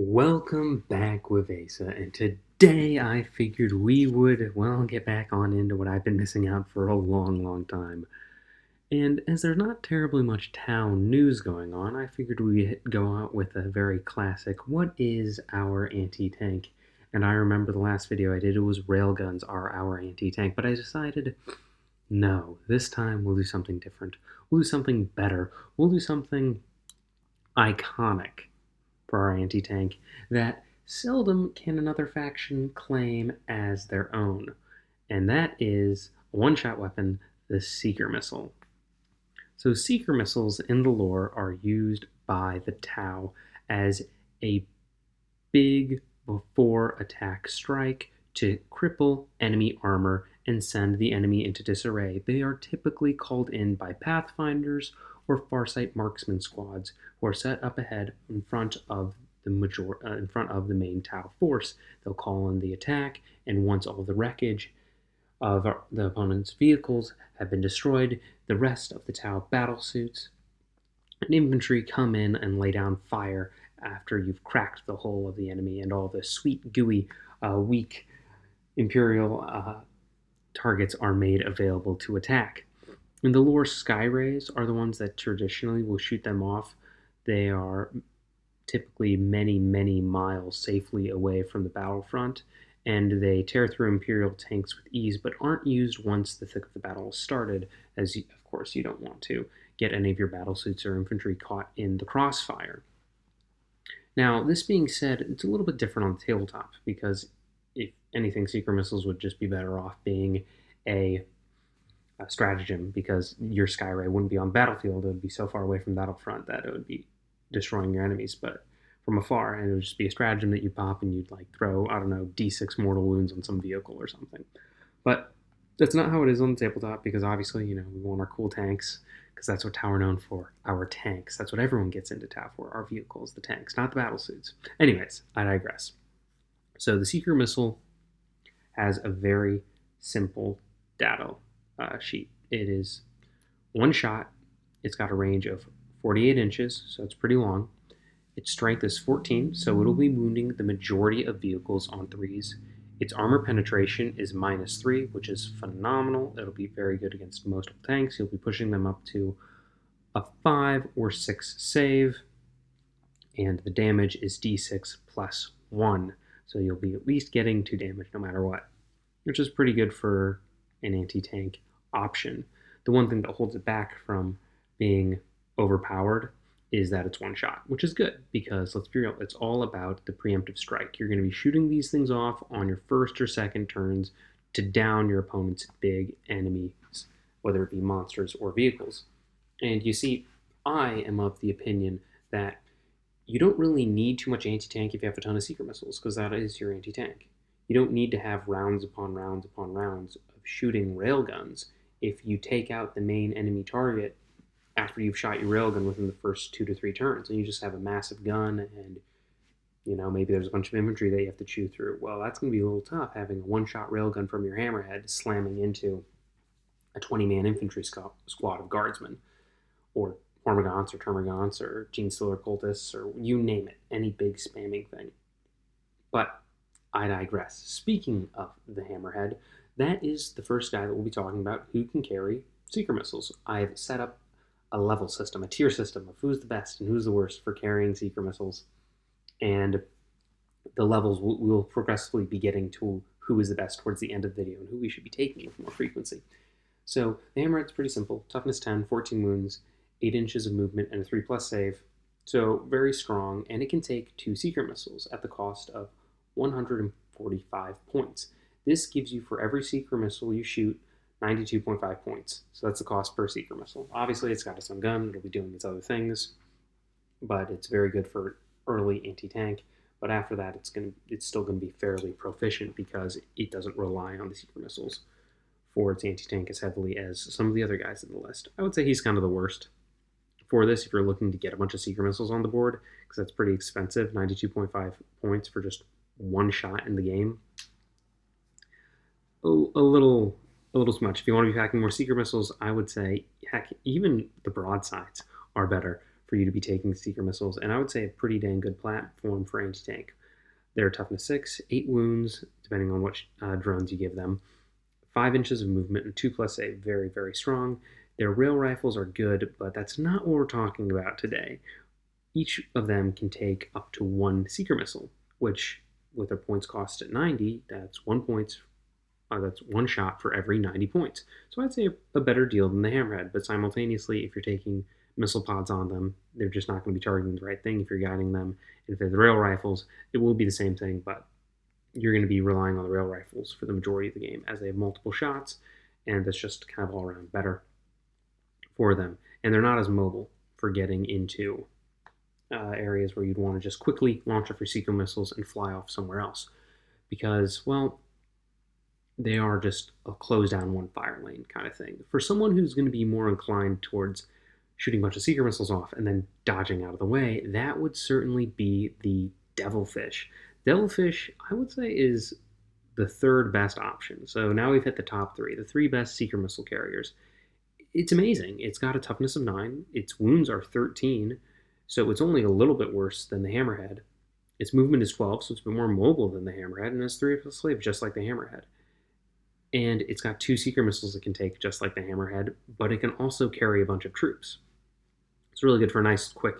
Welcome back with Asa, and today I figured we would, get back on into what I've been missing out for a long time. And as there's not terribly much town news going on, I figured we'd go out with a very classic, what is our anti-tank? And I remember the last video I did, it was railguns are our anti-tank, but I decided, no, this time we'll do something different. We'll do something better. We'll do something iconic for our anti-tank that seldom can another faction claim as their own, and that is a one-shot weapon, the Seeker Missile. So Seeker Missiles in the lore are used by the Tau as a big before attack strike to cripple enemy armor and send the enemy into disarray. They are typically called in by Pathfinders or Farsight marksman squads who are set up ahead in front of the main Tau force. They'll call in the attack, and once all the wreckage of the opponent's vehicles have been destroyed, the rest of the Tau battlesuits and infantry come in and lay down fire after you've cracked the hull of the enemy, and all the sweet, gooey, weak Imperial targets are made available to attack. In the lore, Sky Rays are the ones that traditionally will shoot them off. They are typically many miles safely away from the battlefront, and they tear through Imperial tanks with ease, but aren't used once the thick of the battle is started, as of course you don't want to get any of your battlesuits or infantry caught in the crossfire. Now, this being said, it's a little bit different on the tabletop, because if anything, Seeker Missiles would just be better off being a stratagem, because your Skyray wouldn't be on the battlefield. It would be so far away from the battlefront that it would be destroying your enemies, but from afar, and it would just be a stratagem that you pop and you'd throw, I don't know, d6 mortal wounds on some vehicle or something. But that's not how it is on the tabletop, because obviously, we want our cool tanks, because that's what Tau are known for, our tanks. That's what everyone gets into Tau for, our vehicles, the tanks, not the battlesuits. Anyways, I digress. So the Seeker Missile has a very simple data sheet. It is one shot. It's got a range of 48 inches, so it's pretty long. Its strength is 14, so it'll be wounding the majority of vehicles on 3s. Its armor penetration is -3, which is phenomenal. It'll be very good against most tanks. You'll be pushing them up to a 5 or 6 save, and the damage is d6 plus 1. So you'll be at least getting 2 damage no matter what, which is pretty good for an anti-tank option. The one thing that holds it back from being overpowered is that it's one shot, which is good, because let's be real, it's all about the preemptive strike. You're going to be shooting these things off on your first or second turns to down your opponent's big enemies, whether it be monsters or vehicles. And you see, I am of the opinion that you don't really need too much anti-tank if you have a ton of Seeker Missiles, because that is your anti-tank. You don't need to have rounds upon rounds upon rounds of shooting railguns if you take out the main enemy target after you've shot your railgun within the first 2 to 3 turns, and you just have a massive gun, and maybe there's a bunch of infantry that you have to chew through. Well, that's going to be a little tough, having a one-shot railgun from your Hammerhead slamming into a 20-man infantry squad of guardsmen, or Hormagaunts, or Termagants, or Genestealer cultists, or you name it, any big spamming thing. But I digress. Speaking of the Hammerhead, that is the first guy that we'll be talking about who can carry Seeker Missiles. I've set up a level system, a tier system of who's the best and who's the worst for carrying Seeker Missiles, and the levels we'll progressively be getting to who is the best towards the end of the video and who we should be taking with more frequency. So the Hammerhead's pretty simple. Toughness 10, 14 wounds, 8 inches of movement, and a 3+ save. So very strong, and it can take 2 Seeker Missiles at the cost of 145 points. This gives you, for every Seeker Missile you shoot, 92.5 points. So that's the cost per Seeker Missile. Obviously, it's got its own gun. It'll be doing its other things, but it's very good for early anti-tank. But after that, it's still going to be fairly proficient, because it doesn't rely on the Seeker Missiles for its anti-tank as heavily as some of the other guys in the list. I would say he's kind of the worst for this if you're looking to get a bunch of Seeker Missiles on the board, because that's pretty expensive. 92.5 points for just one shot in the game. A little too much. If you want to be packing more Seeker Missiles, I would say, heck, even the Broadsides are better for you to be taking Seeker missiles, and I would say a pretty dang good platform for anti-tank. They're toughness 6, 8 wounds, depending on what drones you give them, 5 inches of movement, and 2 plus save. Very, very strong. Their rail rifles are good, but that's not what we're talking about today. Each of them can take up to 1 Seeker missile, which, with their points cost at 90, that's 1 shot for every 90 points. So I'd say a better deal than the Hammerhead, but simultaneously, if you're taking missile pods on them, they're just not going to be targeting the right thing if you're guiding them. And if they're the rail rifles, it will be the same thing, but you're going to be relying on the rail rifles for the majority of the game, as they have multiple shots, and that's just kind of all around better for them. And they're not as mobile for getting into areas where you'd want to just quickly launch off your Seeker missiles and fly off somewhere else, because, well, they are just a close down one fire lane kind of thing. For someone who's going to be more inclined towards shooting a bunch of Seeker missiles off and then dodging out of the way, that would certainly be the Devilfish. Devilfish, I would say, is the third best option. So now we've hit the top 3, the 3 best Seeker missile carriers. It's amazing. It's got a toughness of 9. Its wounds are 13, so it's only a little bit worse than the Hammerhead. Its movement is 12, so it's a bit more mobile than the Hammerhead, and it's 3 plus slave, just like the Hammerhead. And it's got 2 Seeker missiles it can take, just like the Hammerhead, but it can also carry a bunch of troops. It's really good for a nice, quick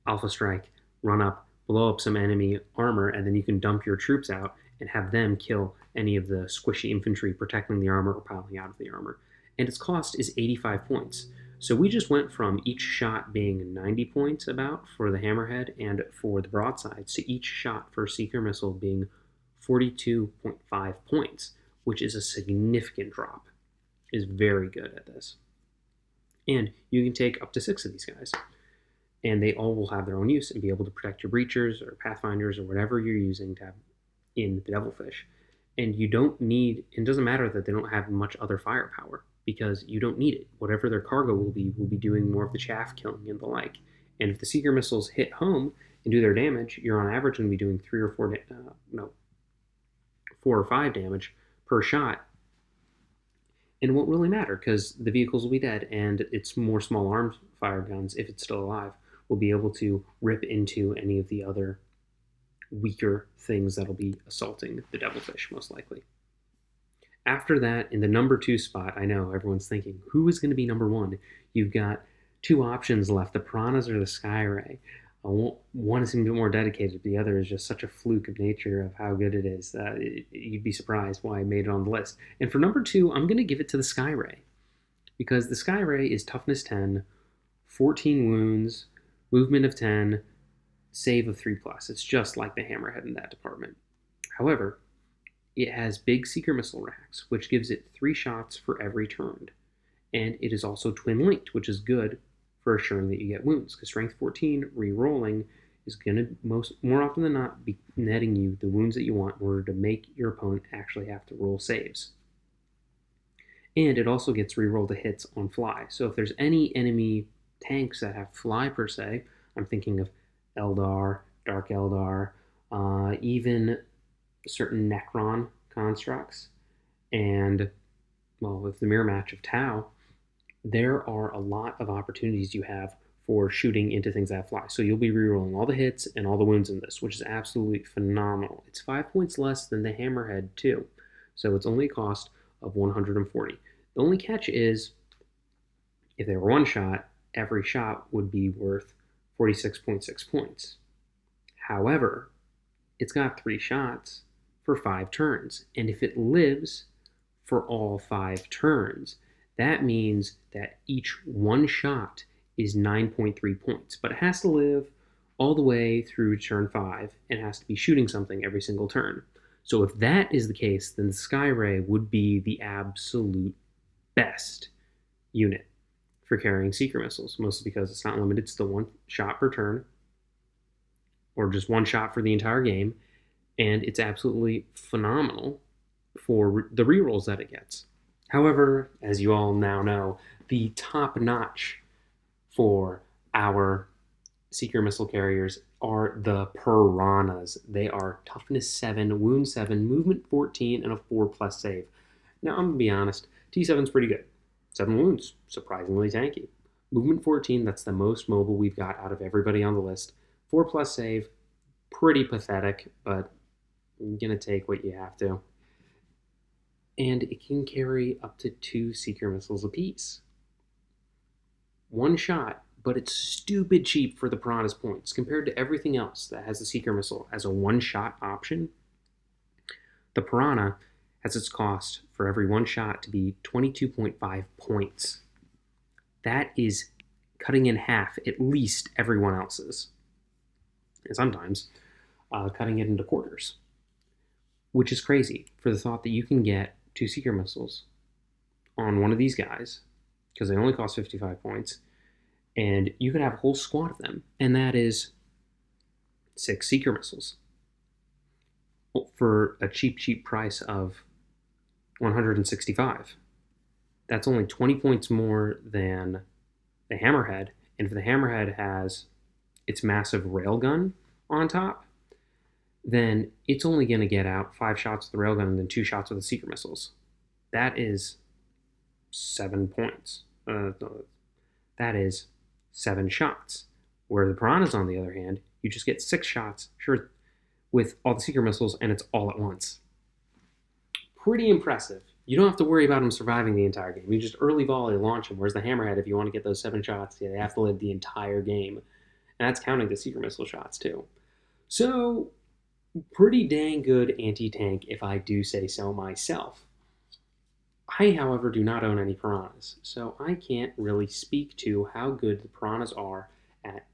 alpha strike, run up, blow up some enemy armor, and then you can dump your troops out and have them kill any of the squishy infantry protecting the armor or piling out of the armor. And its cost is 85 points. So we just went from each shot being 90 points about for the Hammerhead and for the Broadside, to each shot for Seeker missile being 42.5 points, which is a significant drop. Is very good at this. And you can take up to 6 of these guys, and they all will have their own use and be able to protect your breachers or pathfinders or whatever you're using to have in the Devilfish. And you don't need, it doesn't matter that they don't have much other firepower, because you don't need it. Whatever their cargo will be doing more of the chaff killing and the like. And if the Seeker missiles hit home and do their damage, you're on average going to be doing 4 or 5 damage per shot. And it won't really matter, because the vehicles will be dead, and its more small arms fire guns, if it's still alive, will be able to rip into any of the other weaker things that'll be assaulting the Devilfish, most likely. After that, in the number 2 spot, I know everyone's thinking, who is going to be number 1? You've got 2 options left, the Piranhas or the Skyray. One is a bit more dedicated, but the other is just such a fluke of nature of how good it is. You'd be surprised why I made it on the list. And for number 2, I'm going to give it to the Skyray, because the Skyray is toughness 10, 14 wounds, movement of 10, save of 3+. It's just like the Hammerhead in that department. However, it has big Seeker missile racks, which gives it 3 shots for every turn. And it is also twin linked, which is good for assuring that you get wounds, because strength 14 re-rolling is going to more often than not be netting you the wounds that you want in order to make your opponent actually have to roll saves. And it also gets re-rolled to hits on fly. So if there's any enemy tanks that have fly per se, I'm thinking of Eldar, Dark Eldar, even certain Necron constructs, and, well, with the mirror match of Tau, there are a lot of opportunities you have for shooting into things that fly. So you'll be rerolling all the hits and all the wounds in this, which is absolutely phenomenal. It's 5 points less than the Hammerhead too, so it's only a cost of 140. The only catch is, if they were one shot, every shot would be worth 46.6 points. However, it's got 3 shots for 5 turns, and if it lives for all 5 turns, that means that each one shot is 9.3 points, but it has to live all the way through turn 5 and has to be shooting something every single turn. So if that is the case, then the Skyray would be the absolute best unit for carrying Seeker missiles, mostly because it's not limited to 1 shot per turn, or just 1 shot for the entire game, and it's absolutely phenomenal for the rerolls that it gets. However, as you all now know, the top notch for our Seeker missile carriers are the Piranhas. They are toughness 7, wound 7, movement 14, and a 4+ save. Now, I'm going to be honest, T7's pretty good. 7 wounds, surprisingly tanky. Movement 14, that's the most mobile we've got out of everybody on the list. 4+ save, pretty pathetic, but you're going to take what you have to. And it can carry up to 2 seeker missiles apiece. One shot, but it's stupid cheap for the Piranha's points compared to everything else that has a seeker missile as a one-shot option. The Piranha has its cost for every one shot to be 22.5 points. That is cutting in half at least everyone else's, and sometimes cutting it into quarters, which is crazy for the thought that you can get 2 seeker missiles on one of these guys, because they only cost 55 points, and you could have a whole squad of them, and that is 6 seeker missiles for a cheap price of 165. That's only 20 points more than the Hammerhead, and if the Hammerhead has its massive railgun on top, then it's only going to get out 5 shots with the railgun and then 2 shots with the seeker missiles. That is 7 points. That is 7 shots. Where the Piranhas, on the other hand, you just get 6 shots, sure, with all the seeker missiles, and it's all at once. Pretty impressive. You don't have to worry about them surviving the entire game. You just early volley launch them, whereas the Hammerhead, if you want to get those 7 shots, they have to live the entire game. And that's counting the seeker missile shots, too. So, pretty dang good anti-tank, if I do say so myself. I, however, do not own any Piranhas, so I can't really speak to how good the Piranhas are at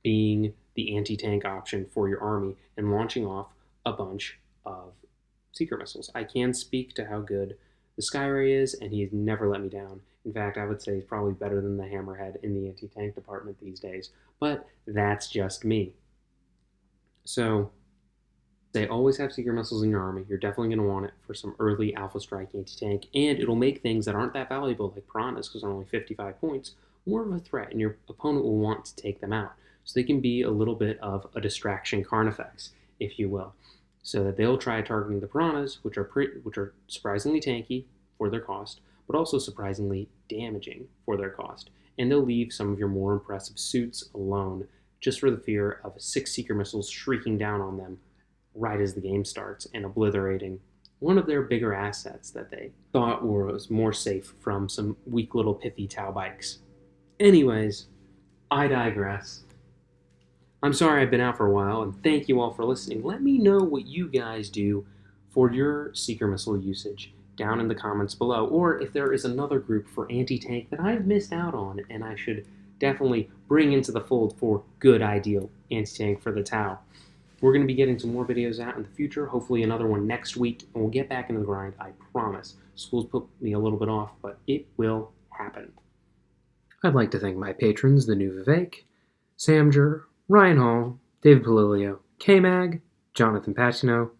being the anti-tank option for your army and launching off a bunch of seeker missiles. I can speak to how good the Skyray is, and he's never let me down. In fact, I would say he's probably better than the Hammerhead in the anti-tank department these days, but that's just me. So, they always have seeker missiles in your army. You're definitely going to want it for some early Alpha Strike anti-tank, and it'll make things that aren't that valuable, like Piranhas, because they're only 55 points, more of a threat, and your opponent will want to take them out. So they can be a little bit of a distraction Carnifex, if you will, so that they'll try targeting the Piranhas, which are surprisingly tanky for their cost, but also surprisingly damaging for their cost. And they'll leave some of your more impressive suits alone, just for the fear of 6 seeker missiles shrieking down on them right as the game starts and obliterating one of their bigger assets that they thought was more safe from some weak little pithy Tau bikes. Anyways, I digress. I'm sorry I've been out for a while, and thank you all for listening. Let me know what you guys do for your seeker missile usage down in the comments below, or if there is another group for anti-tank that I've missed out on and I should definitely bring into the fold for good ideal anti-tank for the Tau. We're going to be getting some more videos out in the future, hopefully another one next week, and we'll get back into the grind, I promise. School's put me a little bit off, but it will happen. I'd like to thank my patrons, the new Vivek, Samger, Ryan Hall, David Palilio, K-Mag, Jonathan Patino,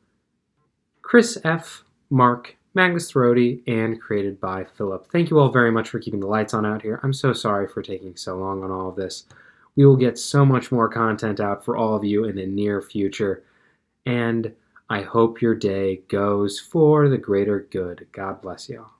Chris F., Mark, Magnus Thrody, and created by Philip. Thank you all very much for keeping the lights on out here. I'm so sorry for taking so long on all of this. We will get so much more content out for all of you in the near future, and I hope your day goes for the greater good. God bless y'all.